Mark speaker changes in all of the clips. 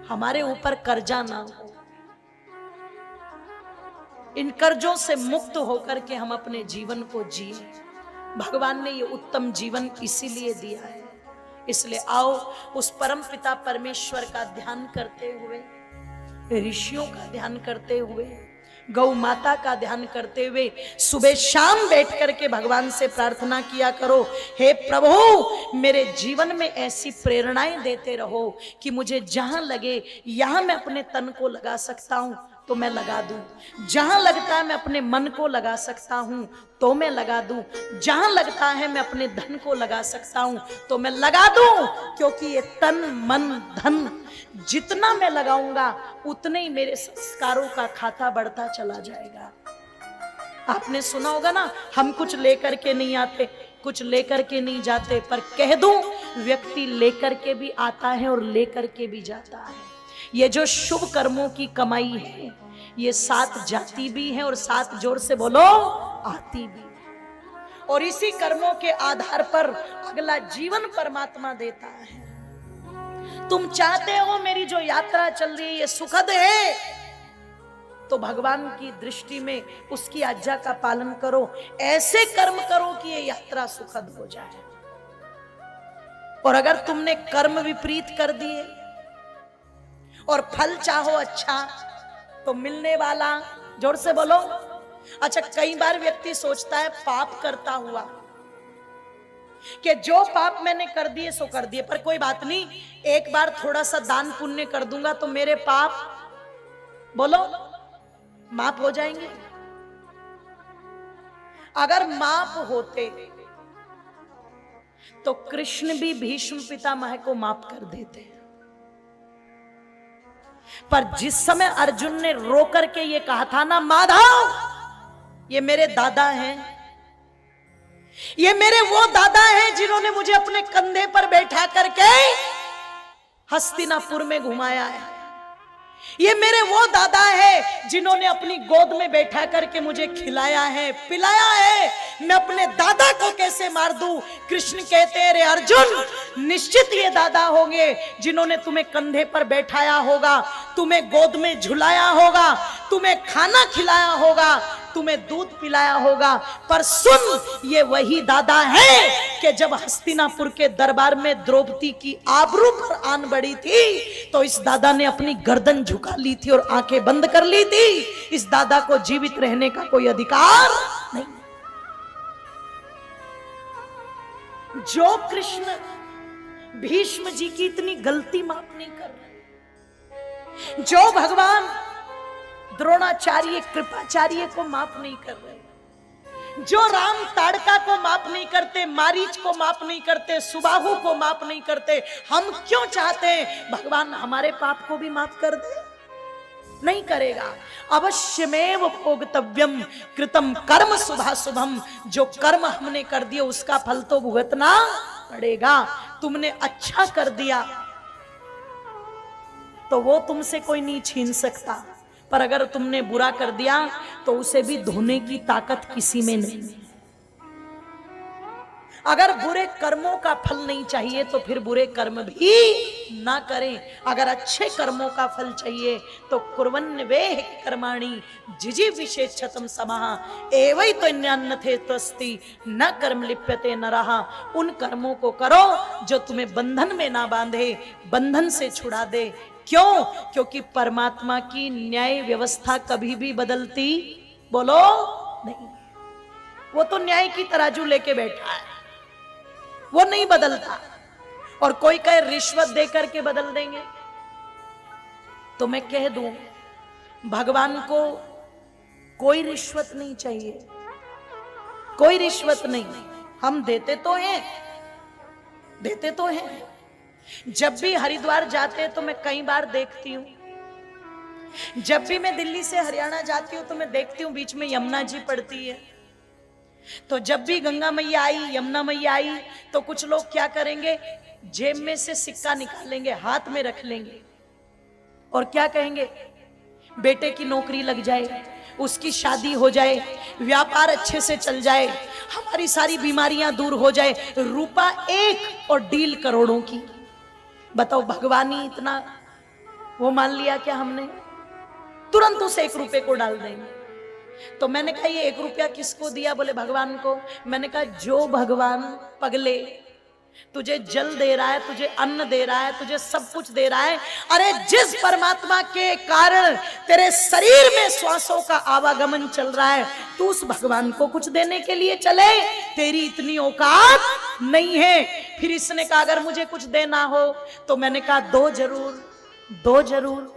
Speaker 1: हमारे ऊपर कर्जा ना हो। इन कर्जों से मुक्त होकर के हम अपने जीवन को जिए। भगवान ने ये उत्तम जीवन इसीलिए दिया है। इसलिए आओ उस परम पिता परमेश्वर का ध्यान करते हुए, ऋषियों का ध्यान करते हुए, गौ माता का ध्यान करते हुए सुबह शाम बैठ करके भगवान से प्रार्थना किया करो, हे प्रभु मेरे जीवन में ऐसी प्रेरणाएं देते रहो कि मुझे जहां लगे यहां मैं अपने तन को लगा सकता हूं तो मैं लगा दूं, जहां लगता है मैं अपने मन को लगा सकता हूं तो मैं लगा दूं, जहां लगता है मैं अपने धन को लगा सकता हूं तो मैं लगा दूं, क्योंकि ये तन मन धन जितना मैं लगाऊंगा उतने ही मेरे संस्कारों का खाता बढ़ता चला जाएगा। आपने सुना होगा ना, हम कुछ लेकर के नहीं आते, कुछ लेकर के नहीं जाते, पर कह दूं व्यक्ति लेकर के भी आता है और लेकर के भी जाता है। ये जो शुभ कर्मों की कमाई है ये 7 जाती भी है और 7 जोर से बोलो आती भी है। और इसी कर्मों के आधार पर अगला जीवन परमात्मा देता है। तुम चाहते हो मेरी जो यात्रा चल रही है ये सुखद है, तो भगवान की दृष्टि में उसकी आज्ञा का पालन करो, ऐसे कर्म करो कि ये यात्रा सुखद हो जाए। और अगर तुमने कर्म विपरीत कर दिए और फल चाहो अच्छा तो मिलने वाला, जोर से बोलो। अच्छा, कई बार व्यक्ति सोचता है पाप करता हुआ कि जो पाप मैंने कर दिए सो कर दिए, पर कोई बात नहीं, एक बार थोड़ा सा दान पुण्य कर दूंगा तो मेरे पाप बोलो माफ हो जाएंगे। अगर माफ होते तो कृष्ण भी भीष्म पितामह को माफ कर देते। पर जिस समय अर्जुन ने रो करके ये कहा था ना, माधव ये मेरे दादा हैं, ये मेरे वो दादा हैं जिन्होंने मुझे अपने कंधे पर बैठा करके हस्तिनापुर में घुमाया है, ये मेरे वो दादा है जिन्होंने अपनी गोद में बैठा करके मुझे खिलाया है पिलाया है, मैं अपने दादा को कैसे मार दूं। कृष्ण कहते हैं रे अर्जुन, निश्चित ये दादा होंगे जिन्होंने तुम्हें कंधे पर बैठाया होगा, तुम्हें गोद में झुलाया होगा, तुम्हें खाना खिलाया होगा, तुम्हें दूध पिलाया होगा। पर सुन, ये वही दादा है कि जब हस्तिनापुर के दरबार में द्रौपदी की आबरू पर आन बढ़ी थी तो इस दादा ने अपनी गर्दन झुका ली थी और आंखें बंद कर ली थी। इस दादा को जीवित रहने का कोई अधिकार नहीं। जो कृष्ण भीष्म जी की इतनी गलती माफ नहीं कर रहे, जो भगवान द्रोणाचार्य कृपाचार्य को माफ नहीं कर रहे, जो राम ताड़का को माफ नहीं करते, मारीच को माफ नहीं करते, सुबाहु को माफ नहीं करते, हम क्यों चाहते हैं भगवान हमारे पाप को भी माफ कर दे? नहीं करेगा। अवश्यमेव भोक्तव्यम कृतम कर्म शुभाशुभम, जो कर्म हमने कर दिया उसका फल तो भुगतना पड़ेगा। तुमने अच्छा कर दिया तो वो तुमसे कोई नहीं छीन सकता, पर अगर तुमने बुरा कर दिया तो उसे भी धोने की ताकत किसी में नहीं। अगर बुरे कर्मों का फल नहीं चाहिए तो फिर बुरे कर्म भी ना करें। अगर अच्छे कर्मों का फल चाहिए तो कुर्वन् वेह कर्माणि जिजी विशेषतम समाह एवं तो न्यान्नथे तस्ति न कर्म लिप्यते नरहा। उन कर्मों को करो जो तुम्हें बंधन में ना बांधे, बंधन से छुड़ा दे। क्यों? क्योंकि परमात्मा की न्याय व्यवस्था कभी भी बदलती बोलो नहीं। वो तो न्याय की तराजू लेके बैठा है, वो नहीं बदलता। और कोई कहे रिश्वत देकर के बदल देंगे, तो मैं कह दूं भगवान को कोई रिश्वत नहीं चाहिए, कोई रिश्वत नहीं। हम देते तो हैं, देते तो हैं। जब भी हरिद्वार जाते हैं तो मैं कई बार देखती हूँ, जब भी मैं दिल्ली से हरियाणा जाती हूँ तो मैं देखती हूँ बीच में यमुना जी पड़ती है। तो जब भी गंगा मैया आई, यमुना मैया आई, तो कुछ लोग क्या करेंगे, जेब में से सिक्का निकालेंगे, हाथ में रख लेंगे और क्या कहेंगे, बेटे की नौकरी लग जाए, उसकी शादी हो जाए, व्यापार अच्छे से चल जाए, हमारी सारी बीमारियां दूर हो जाए, रुपया 1 और डील करोड़ों की। बताओ भगवान ही इतना वो मान लिया क्या हमने, तुरंत उस 1 रुपए को डाल देंगे। तो मैंने कहा ये 1 रुपया किसको दिया? बोले भगवान को। मैंने कहा जो भगवान पगले तुझे जल दे रहा है, तुझे अन्न दे रहा है, तुझे सब कुछ दे रहा है, अरे जिस परमात्मा के कारण तेरे शरीर में श्वासों का आवागमन चल रहा है, तू उस भगवान को कुछ देने के लिए चले, तेरी इतनी औकात नहीं है। फिर इसने कहा अगर मुझे कुछ देना हो तो मैंने कहा दो जरूर।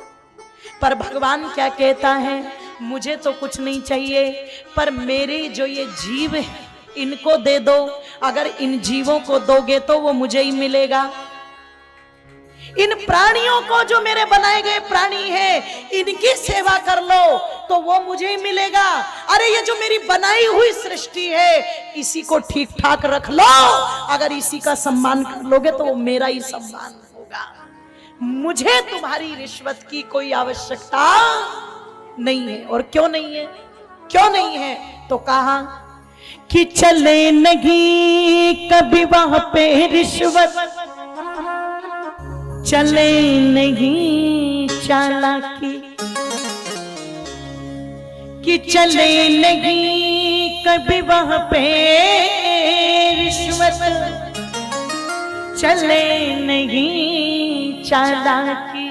Speaker 1: पर भगवान क्या कहता है, मुझे तो कुछ नहीं चाहिए, पर मेरे जो ये जीव है इनको दे दो, अगर इन जीवों को दोगे तो वो मुझे ही मिलेगा। इन प्राणियों को, जो मेरे बनाए गए प्राणी हैं, इनकी सेवा कर लो तो वो मुझे ही मिलेगा। अरे ये जो मेरी बनाई हुई सृष्टि है इसी को ठीक ठाक रख लो, अगर इसी का सम्मान कर लोगे तो वो मेरा ही सम्मान होगा। मुझे तुम्हारी रिश्वत की कोई आवश्यकता नहीं है। और क्यों नहीं है? तो कहा कि चले नहीं कभी वहां पे रिश्वत, चले नहीं चालाकी, कि चले नहीं कभी वहां पे रिश्वत, चले नहीं चालाकी।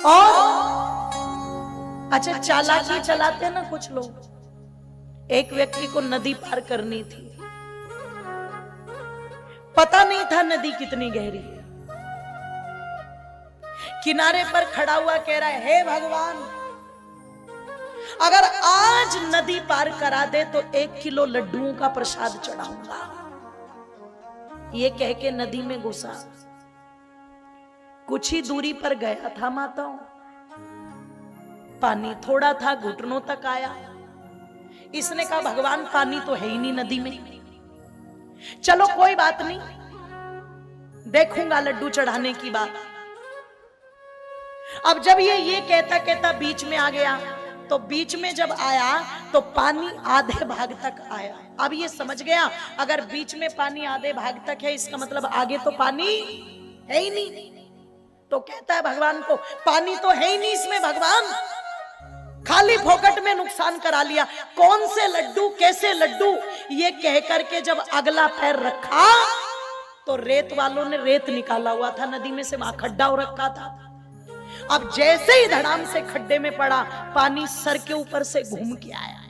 Speaker 1: और अच्छा, चालाकी चलाते ना कुछ लोग। एक व्यक्ति को नदी पार करनी थी, पता नहीं था नदी कितनी गहरी है। किनारे पर खड़ा हुआ कह रहा है, हे भगवान अगर आज नदी पार करा दे तो 1 किलो लड्डुओं का प्रसाद चढ़ाऊंगा। ये कह के नदी में घुसा। कुछ ही दूरी पर गया था माताओं, पानी थोड़ा था, घुटनों तक आया। इसने कहा भगवान पानी तो है ही नहीं नदी में, चलो कोई बात नहीं, देखूंगा लड्डू चढ़ाने की बात। अब जब ये कहता कहता बीच में आ गया, तो बीच में जब आया तो पानी आधे भाग तक आया। अब ये समझ गया अगर बीच में पानी आधे भाग तक है इसका मतलब आगे तो पानी है ही नहीं। तो कहता है भगवान को, पानी तो है ही नहीं इसमें भगवान, खाली फोकट में नुकसान करा लिया। कौन से लड्डू, कैसे लड्डू? ये कह करके जब अगला पैर रखा तो रेत वालों ने रेत निकाला हुआ था नदी में से, वहां खड्डा हो रखा था। अब जैसे ही धड़ाम से खड्डे में पड़ा, पानी सर के ऊपर से घूम के आया।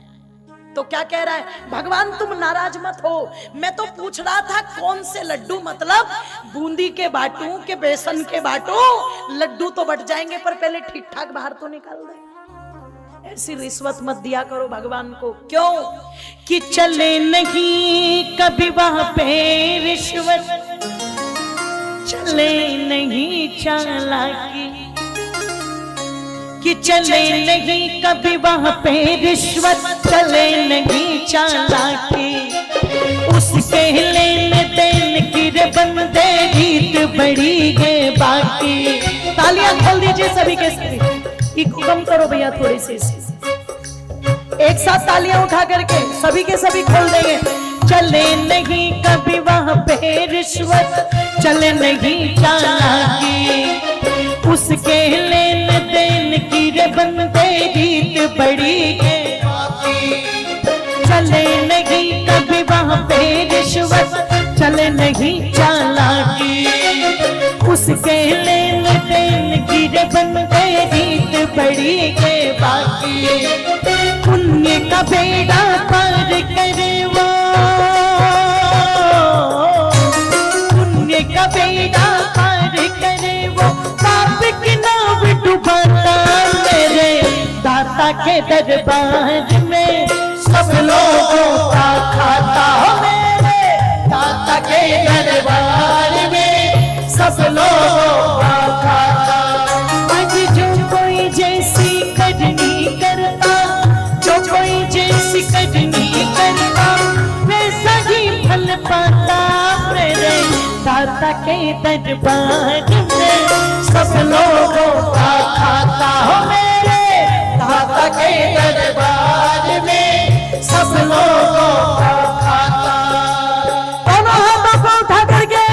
Speaker 1: तो क्या कह रहा है, भगवान तुम नाराज मत हो, मैं तो पूछ रहा था कौन से लड्डू, मतलब बूंदी के बांटूं के बेसन के बांटूं, लड्डू तो बट जाएंगे पर पहले ठीक ठाक बाहर तो निकाल दे। ऐसी रिश्वत मत दिया करो भगवान को। क्यों? कि चले नहीं कभी वहां पे रिश्वत, चले नहीं चालाकी, कि चले नहीं कभी वहां पे रिश्वत, चले नहीं चालाकी। उसके लेने देने की रे बंदे रीत बड़ी है बाकी। तालियां खोल दीजिए सभी के सभी, इको कम करो भैया थोड़ी सी, एक साथ तालियां उठा करके सभी के सभी खोल देंगे। चले नहीं कभी वहां पे रिश्वत, चले नहीं चालाकी, उसके लेने देने की रे बंदे रीत बड़ी है बाकी। चले नहीं कभी वहां पे रिश्वत, चले नहीं चालाकी, उसके लेने देने की रे बंदे रीत बड़ी है बाकी। पुण्य का बेड़ा पार करे वो, पुण्य का बेड़ा पार करे वो, पाप की नाव डुबाता मेरे दाता के दरबार में, सब लोगों का खाता हो मेरे दाता के दरबार में, सब लोगों का खाता। आज जो कोई जैसी करनी करता, जो कोई जैसी करनी करता, वैसा ही फल पाता मेरे दाता के दरबार में, सब लोगों का खाता हो मेरे दाता के दरबार में, सब लोगों का खाता। दोनों हाथों को उठा करके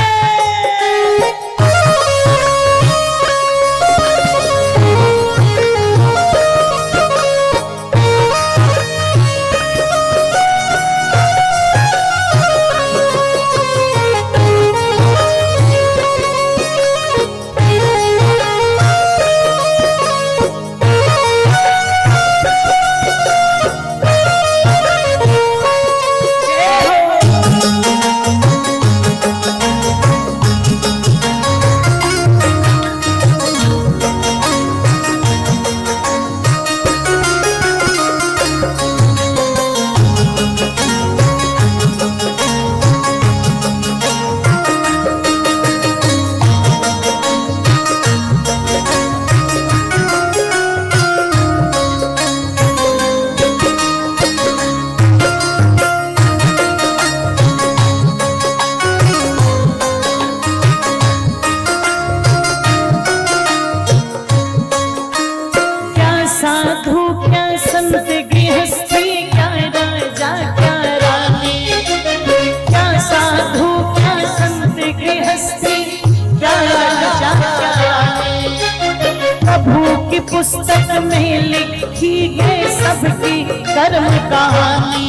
Speaker 1: प्रभु की पुस्तक में लिखी है सबकी कर्म कहानी,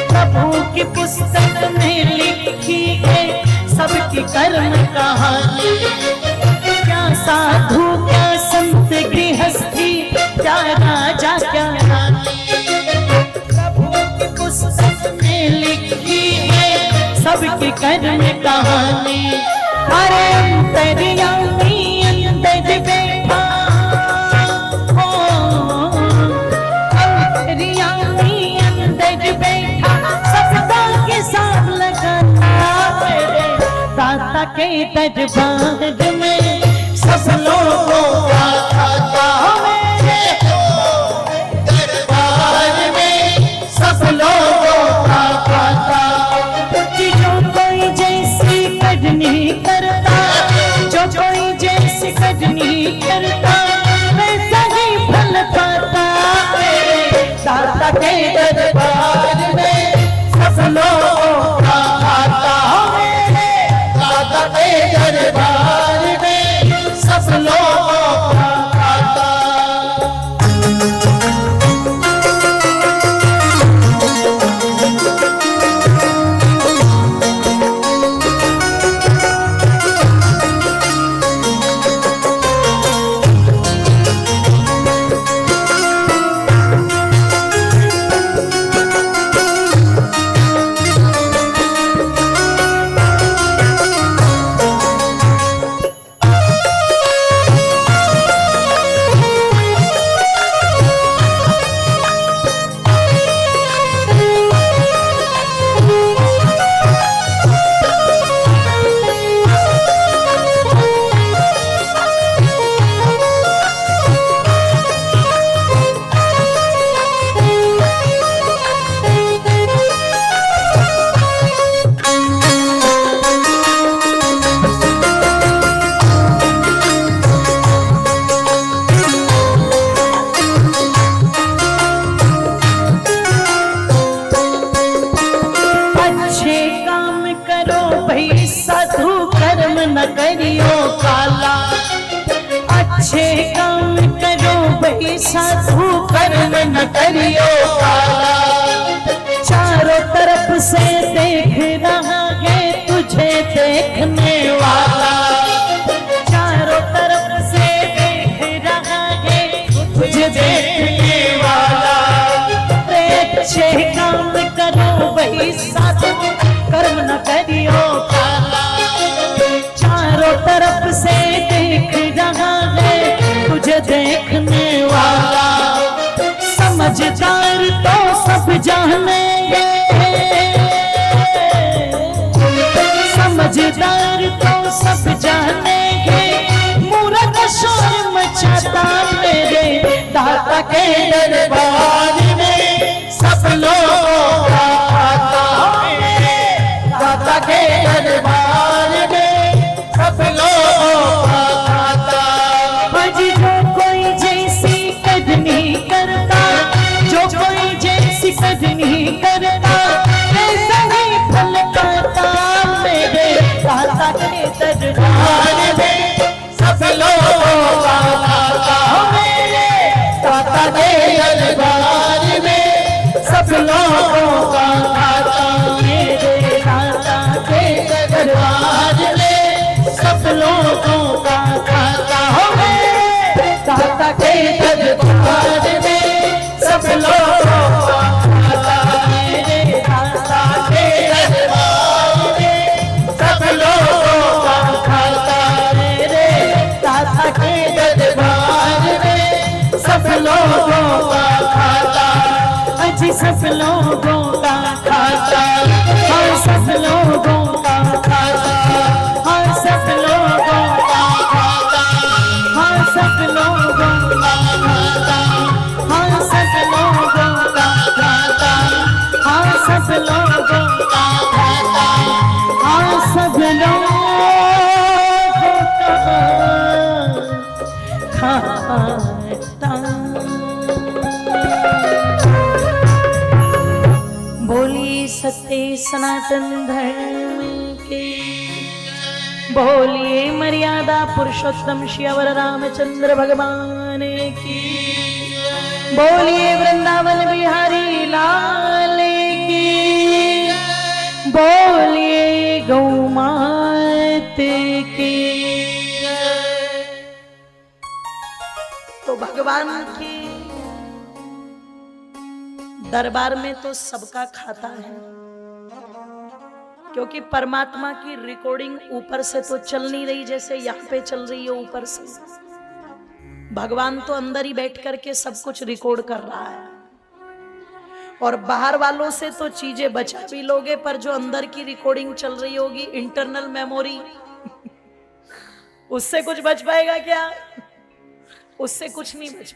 Speaker 1: प्रभु की पुस्तक में लिखी है सबकी कर्म कहानी। क्या साधु क्या संत गृहस्थी, क्या राजा क्या रानी, प्रभु की पुस्तक में लिखी है सबकी कर्म कहानी। अरे अंतर्यामी अंदर बैठा हो, अंतर्यामी अंदर बैठा सबका हिसाब लगाता मेरे दाता के दरबार में सब लोगों का खाता, मेरे दरबार में सब लोगों का खाता। जो कोई जैसी करनी करता, जो कोई जैसी करनी करता, वैसा ही फल पाता मेरे दाता के दरबार में सब लोगों का खाता, मेरे दाता के दरबार में सब लोगों का खाता। न करियो काला, अच्छे काम करो भाई साधु कर्म न करियो काला। चारों तरफ से देख रहा है तुझे देखने वाला, चारों तरफ से देख रहा है तुझे देखने वाला। अच्छे काम करो भाई साधु कर्म न करियो काला। चारों तरफ से देख रहा है तुझे देखने वाला। समझदार तो सब जानेंगे, समझदार तो सब जानेंगे, मूर्ख शोर मचाता मेरे दाता के दरबार में सब लोगों का खाता, मेरे दाता के दरबार में सब लोगों का खाता। आज जो कोई जैसी करनी करता, जो कोई जैसी करनी करता, ऐसा ही फल पाता मेरे दाता के दरबार में सब लोगों का खाता, मेरे दाता के दरबार में सब लोगों का खाता, मेरे दाता के दरबार में सब लोगों का खाता। हो मेरे दाता के दरबार में सब लोगों का खाता, मेरे दाता के दरबार में सब लोगों का खाता, मेरे दाता के दरबार में सब लोगों का खाता। अजी सब लोगों का खाता, हाँ सब लोगों का खाता, हाँ सब लोगों का खाता, हाँ सब लोगों का खाता, हाँ सब लोगों का खाता, हाँ सब लोगों का खाता, हाँ सब लोगों का खाता। बोली सत्य सनातन धर्म के। बोलिए मर्यादा पुरुषोत्तम श्यावर रामचंद्र भगवान की। बोलिए वृंदावन बिहारी लाल की। बोलिए गौ मात की। तो भगवान के दरबार में तो सबका खाता है, क्योंकि परमात्मा की रिकॉर्डिंग ऊपर से तो चल नहीं रही जैसे यहाँ पे चल रही है ऊपर से। भगवान तो अंदर ही बैठ करके सब कुछ रिकॉर्ड कर रहा है, और बाहर वालों से तो चीजें बचा भी लोगे, पर जो अंदर की रिकॉर्डिंग चल रही होगी इंटरनल मेमोरी उससे कुछ बच पाएगा क्या? उससे कुछ नहीं बच